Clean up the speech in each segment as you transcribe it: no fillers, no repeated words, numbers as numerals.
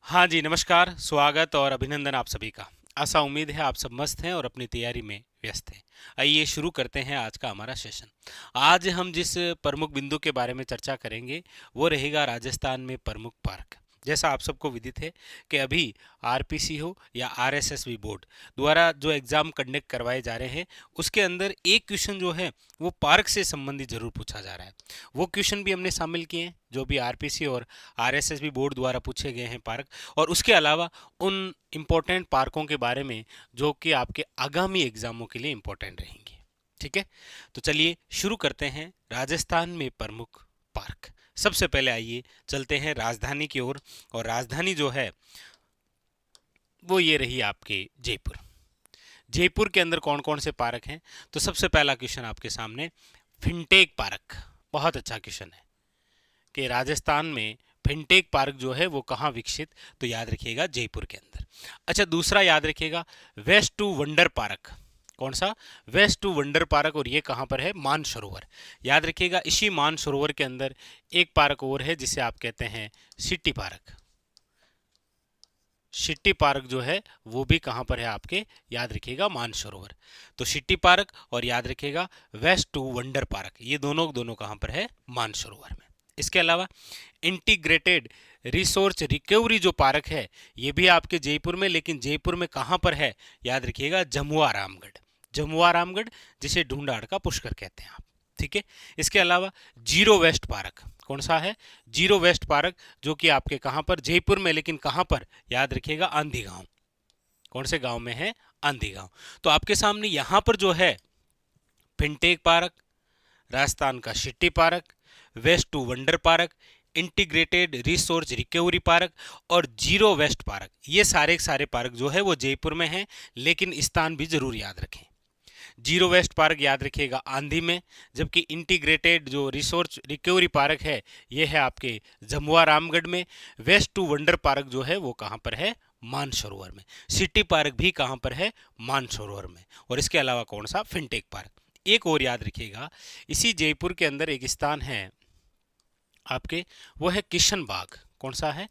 हाँ जी, नमस्कार, स्वागत और अभिनंदन आप सभी का। आशा उम्मीद है आप सब मस्त हैं और अपनी तैयारी में व्यस्त हैं। आइए शुरू करते हैं आज का हमारा सेशन। आज हम जिस प्रमुख बिंदु के बारे में चर्चा करेंगे वो रहेगा राजस्थान में प्रमुख पार्क। जैसा आप सबको विदित है कि अभी आरपीसी हो या आरएसएसबी बोर्ड द्वारा जो एग्ज़ाम कंडक्ट करवाए जा रहे हैं उसके अंदर एक क्वेश्चन जो है वो पार्क से संबंधित जरूर पूछा जा रहा है। वो क्वेश्चन भी हमने शामिल किए हैं जो भी आरपीसी और आरएसएसबी बोर्ड द्वारा पूछे गए हैं पार्क, और उसके अलावा उन इम्पोर्टेंट पार्कों के बारे में जो कि आपके आगामी एग्जामों के लिए इम्पोर्टेंट रहेंगे। ठीक है, तो चलिए शुरू करते हैं राजस्थान में प्रमुख पार्क। सबसे पहले आइए चलते हैं राजधानी की ओर, और राजधानी जो है वो ये रही आपके जयपुर। जयपुर के अंदर कौन कौन से पार्क हैं? तो सबसे पहला क्वेश्चन आपके सामने फिनटेक पार्क। बहुत अच्छा क्वेश्चन है कि राजस्थान में फिनटेक पार्क जो है वो कहाँ विकसित, तो याद रखिएगा जयपुर के अंदर। अच्छा, दूसरा याद रखिएगा वेस्ट टू वंडर पार्क। कौन सा? वेस्ट टू वंडर पार्क, और ये कहाँ पर है? मानसरोवर। याद रखिएगा इसी मानसरोवर के अंदर एक पार्क और है जिसे आप कहते हैं सिटी पार्क। सिटी पार्क जो है वो भी कहाँ पर है आपके? याद रखिएगा मानसरोवर। तो सिटी पार्क और याद रखिएगा वेस्ट टू वंडर पार्क, ये दोनों कहाँ पर है? मानसरोवर में। इसके अलावा इंटीग्रेटेड रिसोर्स रिकवरी जो पार्क है ये भी आपके जयपुर में, लेकिन जयपुर में कहाँ पर है? याद रखिएगा जमुआ रामगढ़। जमुआ रामगढ़ जिसे ढूंढाड़ का पुष्कर कहते हैं आप। ठीक है, इसके अलावा जीरो वेस्ट पार्क। कौन सा है? जीरो वेस्ट पार्क, जो कि आपके कहाँ पर? जयपुर में, लेकिन कहाँ पर? याद रखिएगा आंधी गांव। कौन से गांव में है? आंधी गांव। तो आपके सामने यहां पर जो है फिनटेक पार्क, राजस्थान का city park, waste to wonder park, integrated resource recovery park और जीरो वेस्ट पार्क, ये सारे सारे पार्क जो है वो जयपुर में हैं, लेकिन स्थान भी जरूर याद रखें। जीरो वेस्ट पार्क याद रखिएगा आंधी में, जबकि इंटीग्रेटेड जो रिसोर्स रिकवरी पार्क है ये है आपके जमुआ रामगढ़ में। वेस्ट टू वंडर पार्क जो है वो कहाँ पर है? मानसरोवर में। सिटी पार्क भी कहाँ पर है? मानसरोवर में। और इसके अलावा कौन सा? Fintech park. एक और याद रखिएगा, इसी जयपुर के अंदर एक स्थान है आपके, वो है किशन बाग। कौन सा है?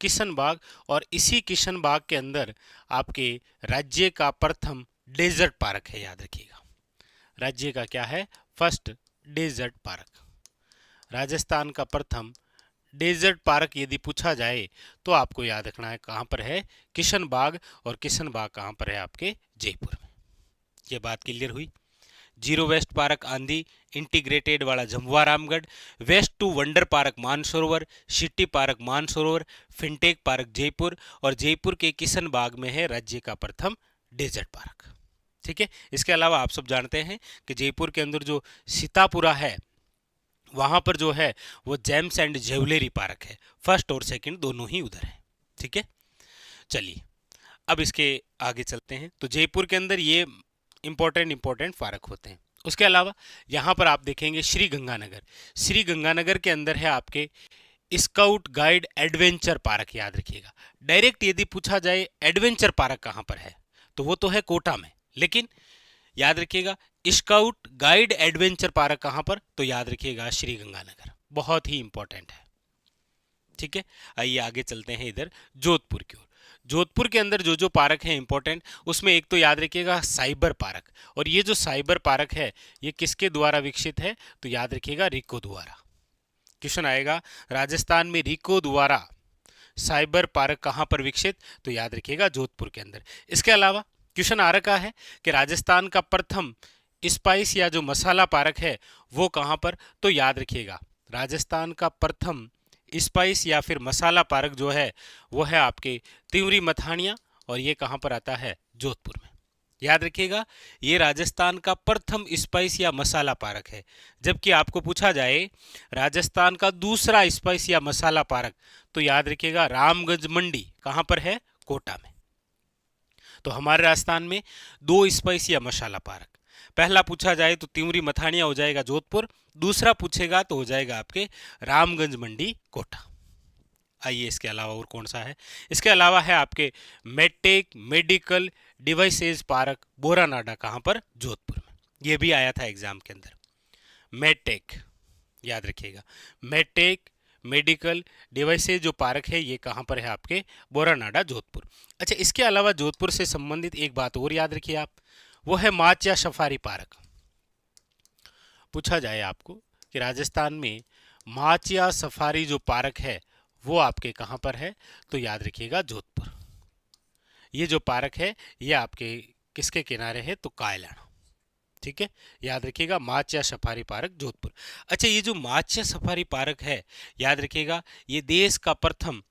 किशन बाग। और इसी किशन बाग के अंदर आपके राज्य का प्रथम डेजर्ट पार्क है। याद रखिएगा राज्य का क्या है? First desert park. राजस्थान का प्रथम डेजर्ट पार्क यदि पूछा जाए तो आपको याद रखना है कहाँ पर है? किशन बाग। और किशन बाग कहाँ पर है? आपके जयपुर में। ये बात क्लियर हुई। Zero waste park Andhi, integrated वाला Jamua Ramgarh, waste to wonder park Mansarovar, city park Mansarovar, fintech park Jaipur, और जयपुर के किशन बाग में है राज्य का प्रथम डेजर्ट पार्क। ठीक है, इसके अलावा आप सब जानते हैं कि जयपुर के अंदर जो सीतापुरा है वहां पर जो है वो जेम्स एंड ज्वेलरी पार्क है। फर्स्ट और सेकंड दोनों ही उधर है। ठीक है, चलिए अब इसके आगे चलते हैं। तो जयपुर के अंदर ये इंपॉर्टेंट पार्क होते हैं। उसके अलावा यहाँ पर आप देखेंगे श्री गंगानगर। श्री गंगानगर के अंदर है आपके स्काउट गाइड एडवेंचर पार्क। याद रखिएगा डायरेक्ट यदि पूछा जाए एडवेंचर पार्क कहाँ पर है तो वो तो है कोटा में, लेकिन याद रखिएगा स्काउट गाइड एडवेंचर पार्क कहाँ पर? तो याद रखिएगा श्री गंगानगर। बहुत ही इंपॉर्टेंट है। ठीक है, आइए आगे चलते हैं इधर जोधपुर की ओर। जोधपुर के अंदर जो जो पार्क है इंपॉर्टेंट, उसमें एक तो याद रखिएगा साइबर पार्क। और ये जो साइबर पार्क है ये किसके द्वारा विकसित है? तो याद रखिएगा रिको द्वारा। क्वेश्चन आएगा राजस्थान में रिको द्वारा साइबर पार्क कहां पर विकसित? तो याद रखिएगा जोधपुर के अंदर। इसके अलावा क्वेश्चन आ रखा है कि राजस्थान का प्रथम स्पाइस या जो मसाला पार्क है वो कहां पर? तो याद रखिएगा राजस्थान का प्रथम स्पाइस या फिर मसाला पार्क जो है वो है आपके तिवरी मथानिया, और ये कहां पर आता है? जोधपुर में। याद रखिएगा ये राजस्थान का प्रथम स्पाइस या मसाला पार्क है। जबकि आपको पूछा जाए राजस्थान का दूसरा स्पाइस या मसाला पार्क तो याद रखिएगा रामगंज मंडी कहां पर है? कोटा में। तो हमारे राजस्थान में दो स्पाइस या मसाला पार्क, पहला पूछा जाए तो तिवरी मथानिया हो जाएगा जोधपुर, दूसरा पूछेगा तो हो जाएगा आपके रामगंज मंडी कोटा। आइए इसके अलावा और कौन सा है? इसके अलावा है आपके medtech medical devices park Boranada कहाँ पर? जोधपुर में। ये भी आया था एग्जाम के अंदर। मेडटेक याद रखिएगा, मेडटेक मेडिकल डिवाइसेज जो पार्क है ये कहाँ पर है आपके बोरानाडा जोधपुर। अच्छा, इसके अलावा जोधपुर से संबंधित एक बात और याद रखिए आप, वो है माचिया सफारी पार्क। पूछा जाए आपको कि राजस्थान में माचिया सफारी जो पार्क है वो आपके कहाँ पर है, तो याद रखिएगा जोधपुर। ये जो पार्क है ये आपके किसके किनारे है, तो कायलाना। ठीक है, याद रखिएगा माचिया सफारी पार्क जोधपुर। अच्छा, ये जो माचिया सफारी पार्क है याद रखिएगा ये देश का प्रथम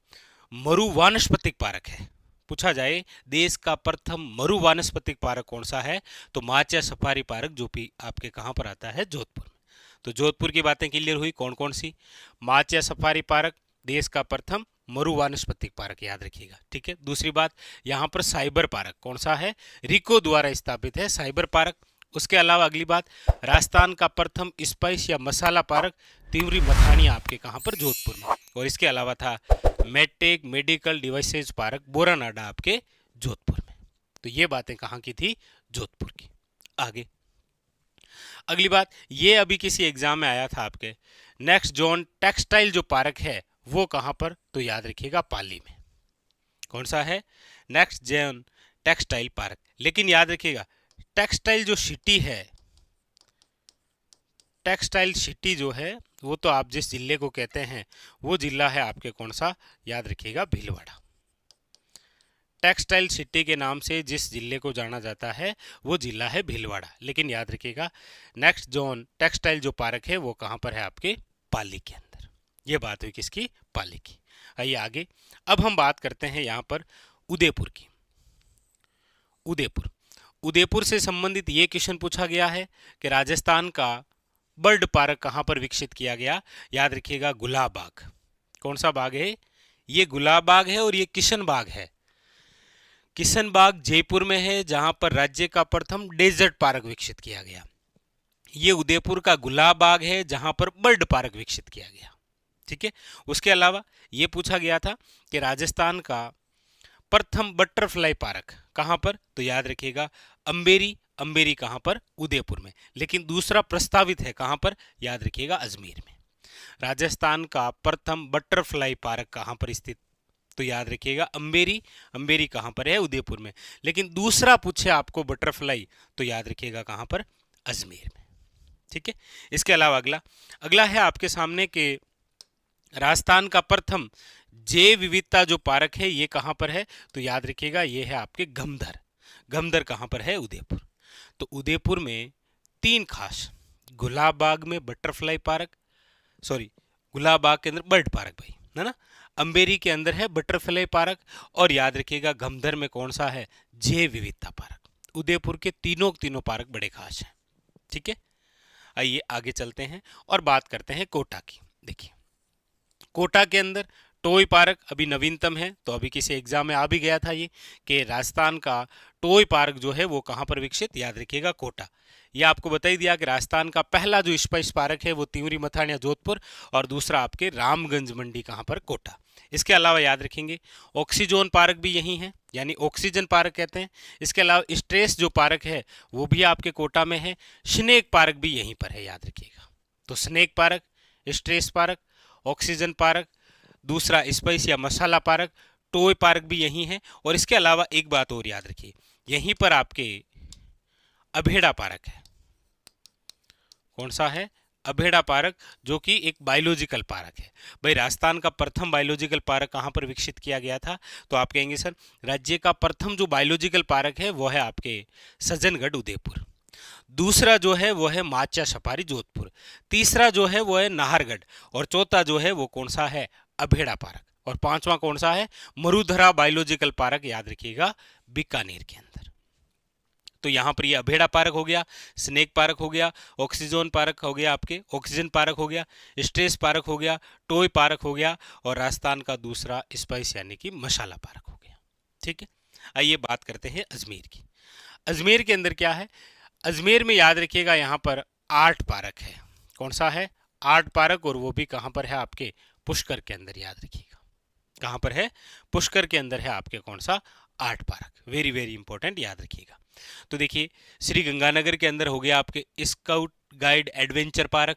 मरु वानस्पतिक पार्क है। पूछा जाए देश का प्रथम मरु वानस्पतिक पार्क कौन सा है, तो माचिया सफारी पार्क जो भी आपके कहां पर आता है, जोधपुर में। तो जोधपुर की बातें क्लियर हुई, कौन कौन सी, माचिया सफारी पार्क देश का प्रथम मरु वानस्पतिक पार्क, याद रखिएगा। ठीक है, दूसरी बात यहाँ पर साइबर पार्क कौन सा है, रिको द्वारा स्थापित है साइबर पार्क। उसके अलावा अगली बात, राजस्थान का प्रथम स्पाइस या मसाला पार्क तिवरी मथानी आपके कहाँ पर, जोधपुर में। और इसके अलावा था medtech medical devices park Boranada आपके जोधपुर में। तो ये बातें कहाँ की थी, जोधपुर की। आगे अगली बात, ये अभी किसी एग्जाम में आया था आपके, नेक्स्ट जोन टेक्सटाइल जो पार्क है वो कहाँ पर, तो याद रखिएगा पाली में। कौन सा है, नेक्स्ट जोन टेक्सटाइल पार्क। लेकिन याद रखिएगा टेक्सटाइल जो सिटी है, टेक्सटाइल सिटी जो है वो तो आप जिस जिले को कहते हैं वो जिला है आपके कौन सा, याद रखिएगा भीलवाड़ा। टेक्सटाइल सिटी के नाम से जिस जिले को जाना जाता है वो जिला है भीलवाड़ा। लेकिन याद रखिएगा नेक्स्ट जोन टेक्सटाइल जो पार्क है वो कहाँ पर है, आपके पाली के अंदर। ये बात हुई किसकी, पाली की। आइए आगे, अब हम बात करते हैं यहाँ पर उदयपुर की। उदयपुर से संबंधित ये क्वेश्चन पूछा गया है कि राजस्थान का बर्ड पार्क कहाँ पर विकसित किया गया, याद रखिएगा गुलाब बाग। कौन सा बाग है, ये गुलाब बाग है और ये किशन बाग है। किशन बाग जयपुर में है जहां पर राज्य का प्रथम डेजर्ट पार्क विकसित किया गया। ये उदयपुर का गुलाब बाग है जहां पर बर्ड पार्क विकसित किया गया। ठीक है, उसके अलावा ये पूछा गया था कि राजस्थान का प्रथम बटरफ्लाई पार्क कहां पर, तो याद रखिएगा अंबेरी कहां पर, उदयपुर में। लेकिन दूसरा प्रस्तावित है कहां पर, याद रखिएगा अजमेर में। राजस्थान का प्रथम बटरफ्लाई पार्क कहां पर स्थित, तो याद रखिएगा अंबेरी कहां पर है, उदयपुर में। लेकिन दूसरा पूछे आपको बटरफ्लाई, तो याद रखिएगा कहां पर, अजमेर में। ठीक है, इसके अलावा अगला है आपके सामने के राजस्थान का प्रथम जैव विविधता जो पार्क है ये कहां पर है, तो याद रखिएगा ये है आपके गमदर कहां पर है, उदयपुर। तो उदयपुर में तीन खास, गुलाब बाग में बटरफ्लाई पार्क, गुलाब बाग के अंदर बर्ड पार्क भाई है ना, अंबेरी के अंदर है बटरफ्लाई पार्क, और याद रखिएगा गमदर में कौन सा है, जैव विविधता पार्क। उदयपुर के तीनों पार्क बड़े खास हैं। ठीक है, आइए आगे चलते हैं और बात करते हैं कोटा की। देखिए कोटा के अंदर टॉय पार्क अभी नवीनतम है, तो अभी किसी एग्जाम में आ भी गया था ये कि राजस्थान का टॉय पार्क जो है वो कहाँ पर विकसित, याद रखिएगा कोटा। ये आपको बता ही दिया कि राजस्थान का पहला जो स्पाइस पार्क है वो तिवरी मथानिया जोधपुर, और दूसरा आपके रामगंज मंडी कहाँ पर, कोटा। इसके अलावा याद रखेंगे ऑक्सीजोन पार्क भी यही है, यानी ऑक्सीजन पार्क कहते हैं। इसके अलावा स्ट्रेस जो पार्क है वो भी आपके कोटा में है। स्नेक पार्क भी यहीं पर है, याद रखिएगा। तो snake park, stress park, oxygen park, दूसरा स्पाइस या मसाला पार्क, टॉय पार्क भी यही है। और इसके अलावा एक बात और याद रखिए, यहीं पर आपके अभेड़ा पार्क है। कौन सा है, अभेड़ा पार्क, जो कि एक बायोलॉजिकल पार्क है। भाई राजस्थान का प्रथम बायोलॉजिकल पार्क कहाँ पर विकसित किया गया था, तो आप कहेंगे सर राज्य का प्रथम जो बायोलॉजिकल पार्क है वो है आपके सज्जनगढ़ उदयपुर। दूसरा जो है वो है माचिया सफारी जोधपुर। तीसरा जो है वो है नाहरगढ़, और चौथा जो है वो कौन सा है, अभेड़ा पार्क। और पांचवा कौन सा है, मरुधरा बायोलॉजिकल पार्क, याद रखिएगा बीकानेर के अंदर। तो यहाँ पर ये अभेड़ा पार्क हो गया, स्नेक पार्क हो गया, ऑक्सीजन पार्क हो गया, आपके ऑक्सीजन पार्क हो गया, स्ट्रेस पार्क हो गया, टॉय पार्क हो गया, और राजस्थान का दूसरा स्पाइस यानी कि मसाला पार्क हो गया। ठीक है, आइए बात करते हैं अजमेर की। अजमेर के अंदर क्या है, अजमेर में याद रखिएगा यहाँ पर 8 पार्क है। कौन सा है, 8 पार्क, और वो भी कहाँ पर है, आपके पुष्कर के अंदर, याद रखिएगा। कहाँ पर है, पुष्कर के अंदर है आपके कौन सा, 8 पार्क। वेरी वेरी इंपॉर्टेंट, याद रखिएगा। तो देखिए श्री गंगानगर के अंदर हो गया आपके scout guide adventure park,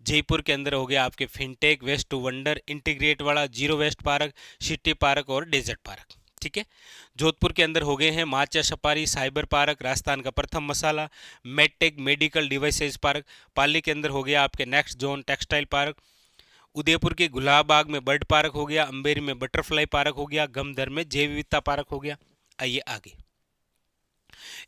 Jaipur के अंदर हो गया आपके fintech, west to wonder, integrate वाला, zero waste park, city park और डेजर्ट पार्क। ठीक है। जोधपुर के अंदर हो गए हैं Machia safari, cyber park, Rajasthan का प्रथम मसाला, medtech medical devices park. Pali के अंदर हो गया आपके next zone textile park. Udaipur के गुलाबबाग में बर्ड पार्क हो गया, अंबेरी में बटरफ्लाई पार्क हो गया, गमदर में जैव विविधता पार्क हो गया। आइए आगे।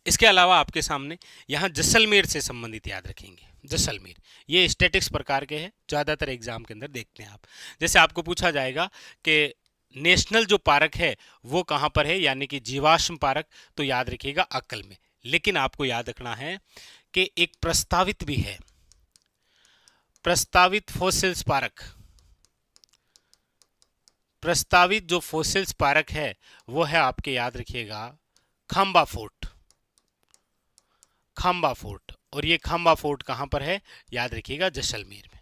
इसके अलावा आपके सामने यहाँ जैसलमेर से संबंधित याद रखेंगे। जैसलमेर ये स्टैटिक्स प्रकार के हैं, ज़्यादातर एग्जाम के अंदर देखते हैं आप। जैसे आपको पूछा जाएगा कि नेशनल जो पार्क है वो कहाँ पर है, यानी कि जीवाश्म पार्क, तो याद रखिएगा अक्कल में। लेकिन आपको याद रखना है कि एक प्रस्तावित भी है, प्रस्तावित फॉसिल्स पार्क। प्रस्तावित जो फॉसिल्स पार्क है वो है आपके, याद रखिएगा, खांबा फोर्ट। खांबा फोर्ट, और ये खांबा फोर्ट कहां पर है, याद रखिएगा जैसलमेर में।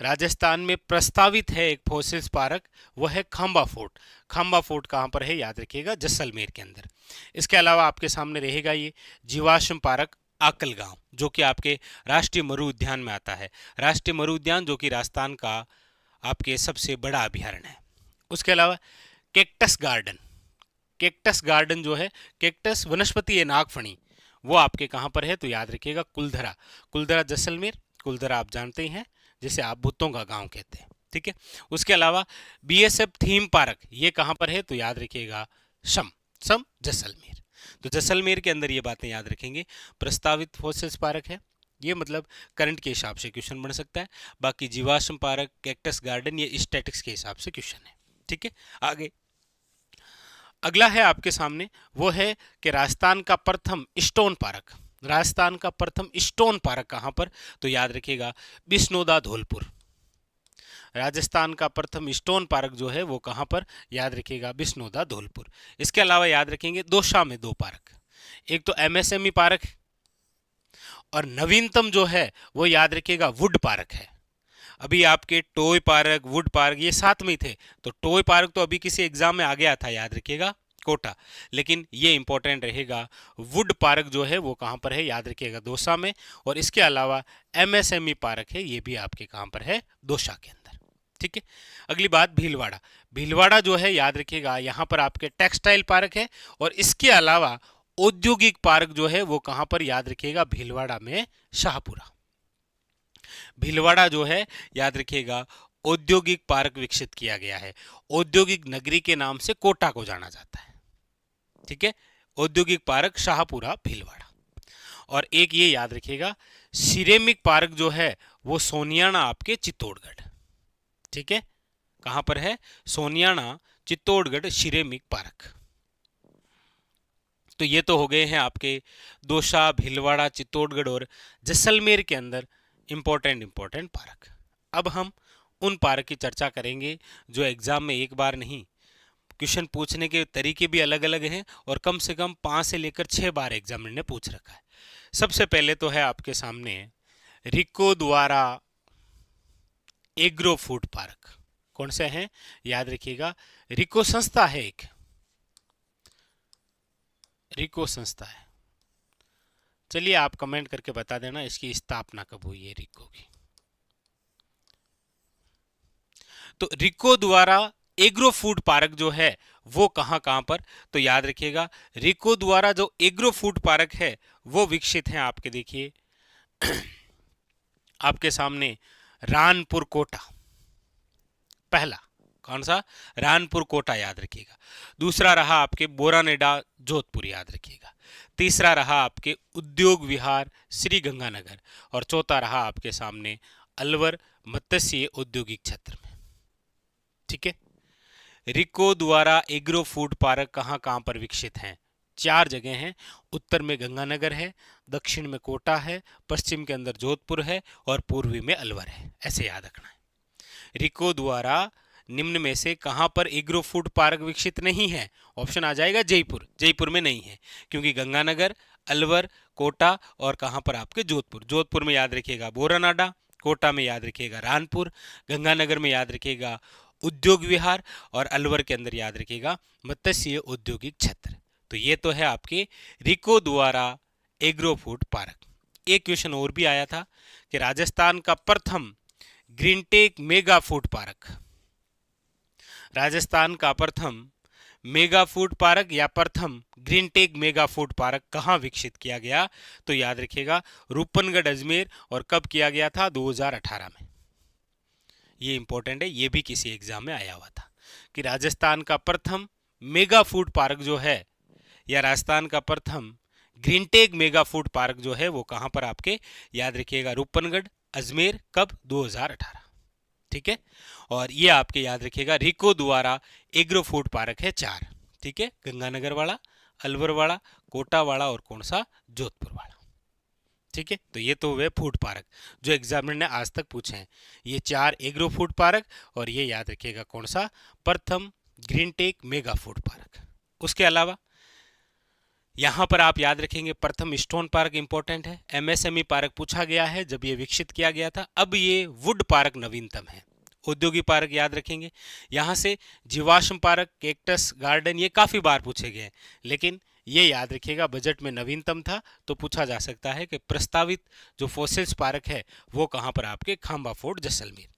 राजस्थान में प्रस्तावित है एक फॉसिल्स पार्क, वो है खांबा फोर्ट। खांबा फोर्ट कहां पर है, याद रखिएगा जैसलमेर के अंदर। इसके अलावा आपके सामने रहेगा ये जीवाश्म पार्क आकल गांव, जो कि आपके राष्ट्रीय मरु उद्यान में आता है। राष्ट्रीय मरु उद्यान जो कि राजस्थान का आपके सबसे बड़ा अभ्यारण्य है। उसके अलावा कैक्टस गार्डन, कैक्टस गार्डन जो है, कैक्टस वनस्पति है नागफणी, वो आपके कहाँ पर है, तो याद रखिएगा कुलधरा। कुलधरा जैसलमेर, कुलधरा आप जानते ही हैं, जिसे आप भुत्तों का गांव कहते हैं। ठीक है। उसके अलावा बीएसएफ थीम पार्क, ये कहाँ पर है, तो याद रखिएगा सम जैसलमेर। तो जैसलमेर के अंदर ये बातें याद रखेंगे। प्रस्तावित फॉसिल्स पार्क है, ये मतलब करंट के हिसाब से क्वेश्चन बन सकता है। बाकी जीवाश्म पार्क, कैक्टस गार्डन, ये स्टैटिक्स के हिसाब से क्वेश्चन है। ठीक है। आगे अगला है आपके सामने, वो है कि राजस्थान का प्रथम स्टोन पार्क। राजस्थान का प्रथम स्टोन पार्क कहां पर, तो याद रखिएगा बिस्नोदा धौलपुर। राजस्थान का प्रथम स्टोन पार्क जो है वो कहां पर, याद रखिएगा बिस्नोदा धौलपुर। इसके अलावा याद रखेंगे दौसा में दो पार्क, एक तो एमएसएमई पार्क, और नवीनतम जो है वो याद रखिएगा वुड पार्क है। अभी आपके टॉय पार्क, वुड पार्क ये साथ में थे, तो टॉय पार्क तो अभी किसी एग्जाम में आ गया था, याद रखिएगा कोटा, लेकिन ये इंपॉर्टेंट रहेगा वुड पार्क जो है वो कहां पर है, याद रखिएगा दौसा में। और इसके अलावा एमएसएमई पार्क है, ये भी आपके कहां पर है, दौसा के अंदर। ठीक है। अगली बात भीलवाड़ा। भीलवाड़ा जो है याद रखिएगा यहाँ पर आपके टेक्सटाइल पार्क है, और इसके अलावा औद्योगिक पार्क जो है वो कहां पर, याद रखिएगा भीलवाड़ा में शाहपुरा। भीलवाड़ा जो है याद रखिएगा औद्योगिक पार्क विकसित किया गया है। औद्योगिक नगरी के नाम से कोटा को जाना जाता है। ठीक है। औद्योगिक पार्क शाहपुरा भीलवाड़ा। और एक ये याद रखिएगा सिरेमिक पार्क जो है वो सोनियाना आपके चित्तौड़गढ़। ठीक है। कहां पर है, सोनियाना चित्तौड़गढ़ सिरेमिक पार्क। तो ये तो हो गए हैं आपके दौसा, भीलवाड़ा, चित्तौड़गढ़ और जैसलमेर के अंदर इंपॉर्टेंट पार्क। अब हम उन पार्क की चर्चा करेंगे जो एग्जाम में एक बार नहीं, क्वेश्चन पूछने के तरीके भी अलग अलग हैं, और कम से कम 5 से लेकर 6 बार एग्जामिनर ने पूछ रखा है। सबसे पहले तो है आपके सामने रिको द्वारा एग्रो फूड पार्क। कौन से हैं, याद रखिएगा रिको संस्था है, एक रिको संस्था है। चलिए आप कमेंट करके बता देना इसकी स्थापना कब हुई है रिको की। तो रिको द्वारा एग्रो फूड पार्क जो है वो कहां कहां पर, तो याद रखिएगा रिको द्वारा जो एग्रो फूड पार्क है वो विकसित है आपके, देखिए आपके सामने रानपुर कोटा। पहला कौन सा, रानपुर कोटा याद रखिएगा। दूसरा रहा आपके बोरानेडा जोधपुर याद रखिएगा। तीसरा रहा आपके उद्योग विहार श्री गंगानगर, और चौथा रहा आपके सामने अलवर मत्स्य औद्योगिक क्षेत्र में। ठीक है। रिको द्वारा एग्रो फूड पार्क कहां कहां पर विकसित हैं, 4 जगह हैं। उत्तर में गंगानगर है, दक्षिण में कोटा है, पश्चिम के अंदर जोधपुर है, और पूर्वी में अलवर है। ऐसे याद रखना है। रिको द्वारा निम्न में से कहां पर एग्रो फूड पार्क विकसित नहीं है, ऑप्शन आ जाएगा जयपुर। जयपुर में नहीं है, क्योंकि गंगानगर, अलवर, कोटा और कहां पर आपके जोधपुर। जोधपुर में याद रखिएगा बोरानाडा, कोटा में याद रखिएगा रानपुर, गंगानगर में याद रखिएगा उद्योग विहार, और अलवर के अंदर याद रखिएगा मत्स्य औद्योगिक क्षेत्र। तो ये तो है आपके रिको द्वारा एग्रो फूड पार्क। एक क्वेश्चन और भी आया था कि राजस्थान का प्रथम Greentech mega food park, Rajasthan का प्रथम मेगा फूड पार्क या प्रथम ग्रीनटेक मेगा फूड पार्क कहाँ विकसित किया गया? तो याद रखिएगा रूपनगढ़ अजमेर, और कब किया गया था? 2018 में। ये इंपॉर्टेंट है, ये भी किसी एग्जाम में आया हुआ था कि राजस्थान का प्रथम मेगा फूड पार्क जो है, या राजस्थान का प्रथम ग्रीनटेक मेगा फूड पार्क जो है वो कहां पर आपके, याद रखिएगा रूपनगढ़ अजमेर, कब? 2018। ठीक है, और ये आपके याद रखिएगा रिको द्वारा एग्रो फूड पार्क है 4। ठीक है, गंगानगर वाला, अलवर वाला, कोटा वाला और कौन सा? जोधपुर वाला। ठीक है, तो ये तो वे फूड पार्क जो एग्जामिनर ने आज तक पूछे हैं, ये 4 एग्रो फूड पार्क, और ये याद रखिएगा कौन सा? प्रथम ग्रीनटेक मेगा फूड पार्क। उसके अलावा यहां पर आप याद रखेंगे प्रथम स्टोन पार्क इंपॉर्टेंट है, एमएसएमई पार्क पूछा गया है जब ये विकसित किया गया था। अब ये वुड पार्क नवीनतम है। औद्योगिक पार्क याद रखेंगे, यहां से जीवाश्म पार्क, कैक्टस गार्डन, ये काफी बार पूछे गए, लेकिन ये याद रखिएगा बजट में नवीनतम था, तो पूछा जा सकता है कि प्रस्तावित जो फॉसिल्स पार्क है वो कहां पर आपके? खांबा फोर्ट जैसलमेर।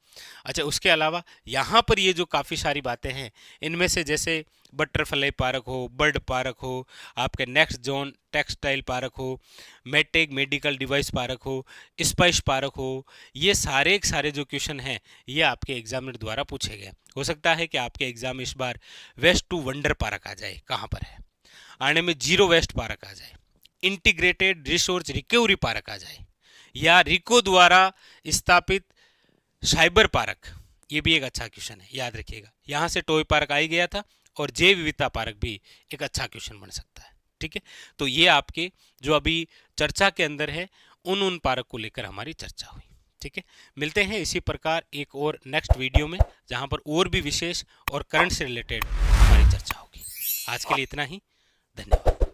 अच्छा, उसके अलावा यहाँ पर ये जो काफ़ी सारी बातें हैं, इनमें से जैसे बटरफ्लाई पार्क हो, बर्ड पार्क हो, आपके नेक्स्ट जोन टेक्सटाइल पार्क हो, मेटेक मेडिकल डिवाइस पार्क हो, स्पाइस पार्क हो, ये सारे के सारे जो क्वेश्चन हैं ये आपके एग्जामिनर द्वारा पूछे गए। हो सकता है कि आपके एग्जाम इस बार वेस्ट टू वंडर पार्क आ जाए, कहाँ पर है, आने में जीरो वेस्ट पार्क आ जाए, इंटीग्रेटेड रिसोर्स रिकवरी पार्क आ जाए, या रिको द्वारा स्थापित साइबर पार्क, ये भी एक अच्छा क्वेश्चन है, याद रखिएगा। यहाँ से टॉय पार्क आ ही गया था, और जैव विविधता पार्क भी एक अच्छा क्वेश्चन बन सकता है। ठीक है, तो ये आपके जो अभी चर्चा के अंदर है उन पार्क को लेकर हमारी चर्चा हुई। ठीक है, मिलते हैं इसी प्रकार एक और नेक्स्ट वीडियो में, जहाँ पर और भी विशेष और करंट से रिलेटेड हमारी चर्चा होगी। आज के लिए इतना ही, धन्यवाद।